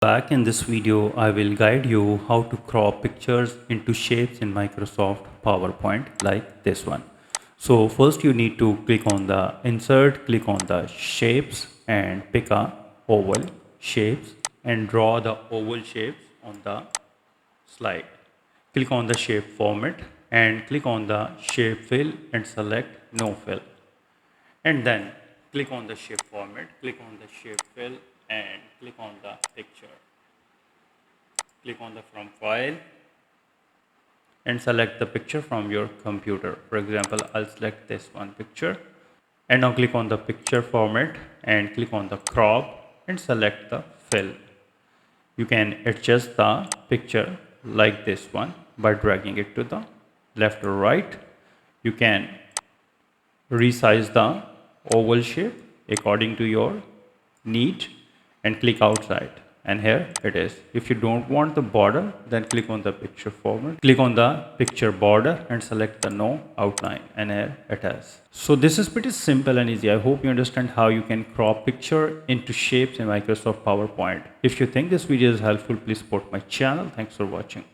Back in this video, I will guide you how to crop pictures into shapes in Microsoft PowerPoint like this one. So first you need to click on the insert, click on the shapes and pick a oval shapes and draw the oval shapes on the slide. Click on the shape format and click on the shape fill and select no fill. And then click on the shape format, click on the shape fill and click on the picture. Click on the from file and select the picture from your computer. For example, I'll select this one picture and now click on the picture format and click on the crop and select the fill. You can adjust the picture like this one by dragging it to the left or right. You can resize the oval shape according to your need and click outside, and here it is. If you don't want the border, then click on the picture format, click on the picture border and select the no outline, and here it is. So this is pretty simple and easy. I hope you understand how you can crop picture into shapes in Microsoft PowerPoint. If you think this video is helpful, please support my channel. Thanks for watching.